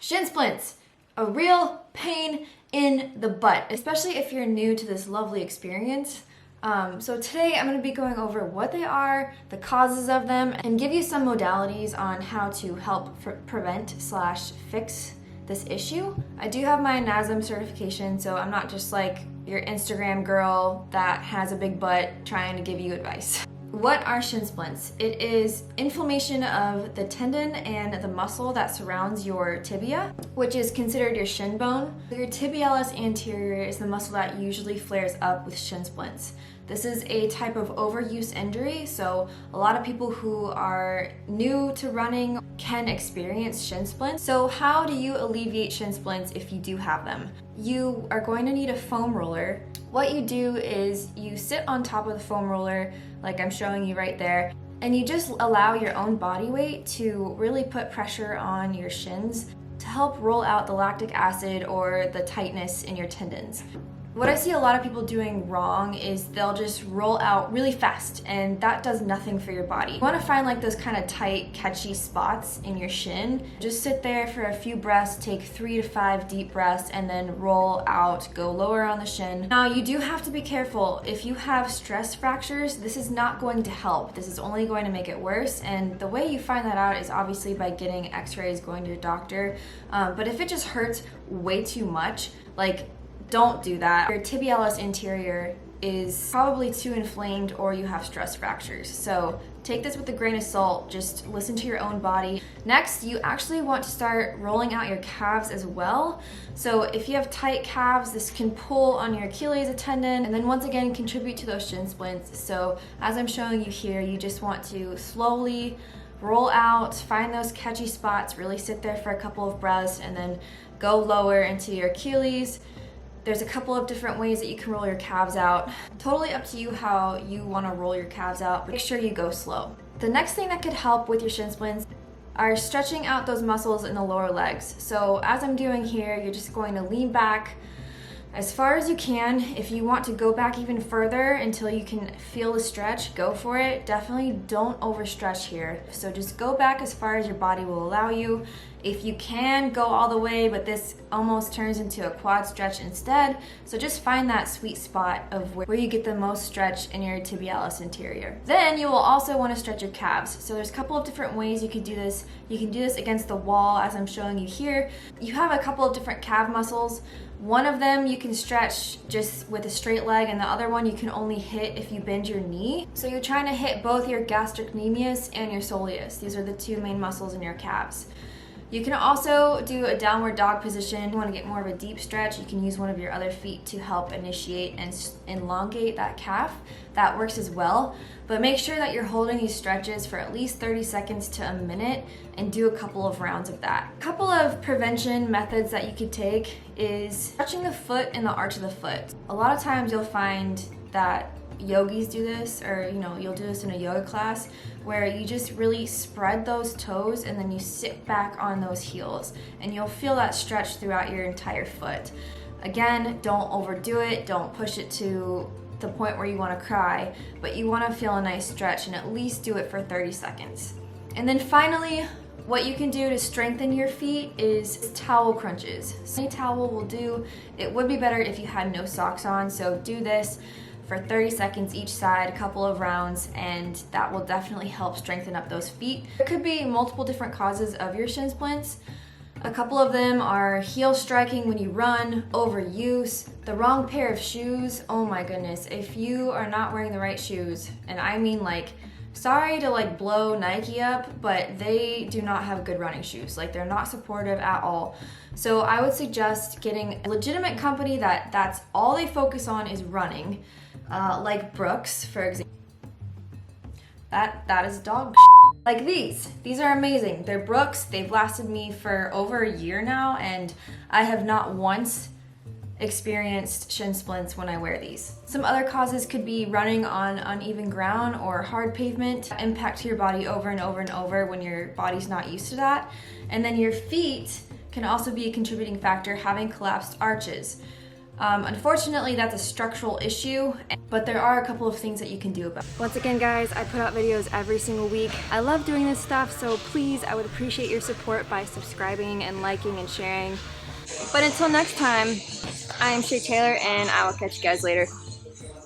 Shin splints, a real pain in the butt, especially if you're new to this lovely experience. So today I'm going to be going over what they are, the causes of them, and give you some modalities on how to help prevent/fix this issue. I do have my NASM certification, so I'm not just like your Instagram girl that has a big butt trying to give you advice. What are shin splints? It is inflammation of the tendon and the muscle that surrounds your tibia, which is considered your shin bone. Your tibialis anterior is the muscle that usually flares up with shin splints. This is a type of overuse injury, so a lot of people who are new to running can experience shin splints. So how do you alleviate shin splints if you do have them? You are going to need a foam roller. What you do is you sit on top of the foam roller, like I'm showing you right there, and you just allow your own body weight to really put pressure on your shins to help roll out the lactic acid or the tightness in your tendons. What I see a lot of people doing wrong is they'll just roll out really fast, and that does nothing for your body. You want to find like those kind of tight, catchy spots in your shin. Just sit there for a few breaths, take 3 to 5 deep breaths, and then roll out, go lower on the shin. Now you do have to be careful. If you have stress fractures, this is not going to help. This is only going to make it worse, and the way you find that out is obviously by getting x-rays, going to your doctor. But if it just hurts way too much, like, don't do that. Your tibialis anterior is probably too inflamed or you have stress fractures. So take this with a grain of salt, just listen to your own body. Next, you actually want to start rolling out your calves as well. So if you have tight calves, this can pull on your Achilles tendon and then once again contribute to those shin splints. So as I'm showing you here, you just want to slowly roll out, find those catchy spots, really sit there for a couple of breaths and then go lower into your Achilles. There's a couple of different ways that you can roll your calves out. Totally up to you how you want to roll your calves out, but make sure you go slow. The next thing that could help with your shin splints are stretching out those muscles in the lower legs. So as I'm doing here, you're just going to lean back as far as you can. If you want to go back even further until you can feel the stretch, go for it. Definitely don't overstretch here. So just go back as far as your body will allow you. If you can, go all the way, but this almost turns into a quad stretch instead. So just find that sweet spot of where you get the most stretch in your tibialis anterior. Then you will also want to stretch your calves. So there's a couple of different ways you could do this. You can do this against the wall as I'm showing you here. You have a couple of different calf muscles. One of them you can stretch just with a straight leg, and the other one you can only hit if you bend your knee. So you're trying to hit both your gastrocnemius and your soleus. These are the two main muscles in your calves. You can also do a downward dog position. If you want to get more of a deep stretch, you can use one of your other feet to help initiate and elongate that calf. That works as well. But make sure that you're holding these stretches for at least 30 seconds to a minute and do a couple of rounds of that. A couple of prevention methods that you could take is touching the foot and the arch of the foot. A lot of times you'll find that yogis do this, or you'll do this in a yoga class where you just really spread those toes and then you sit back on those heels and you'll feel that stretch throughout your entire foot. Again, don't overdo it, don't push it to the point where you want to cry, but you want to feel a nice stretch and at least do it for 30 seconds. And then finally, what you can do to strengthen your feet is towel crunches. Any towel will do. It would be better if you had no socks on, so do this for 30 seconds each side, a couple of rounds, and that will definitely help strengthen up those feet. There could be multiple different causes of your shin splints. A couple of them are heel striking when you run, overuse, the wrong pair of shoes. Oh my goodness, if you are not wearing the right shoes, and I mean like, sorry to like blow Nike up, but they do not have good running shoes. Like, they're not supportive at all. So I would suggest getting a legitimate company that's all they focus on is running, like Brooks, for example. That is dog shit. Like these are amazing. They're Brooks. They've lasted me for over a year now, and I have not once experienced shin splints when I wear these. Some other causes could be running on uneven ground or hard pavement, impact to your body over and over and over when your body's not used to that. And then your feet can also be a contributing factor, having collapsed arches. Unfortunately, that's a structural issue, but there are a couple of things that you can do about it. Once again, guys, I put out videos every single week. I love doing this stuff, so please, I would appreciate your support by subscribing and liking and sharing. But until next time, I am Shae Taylor, and I will catch you guys later.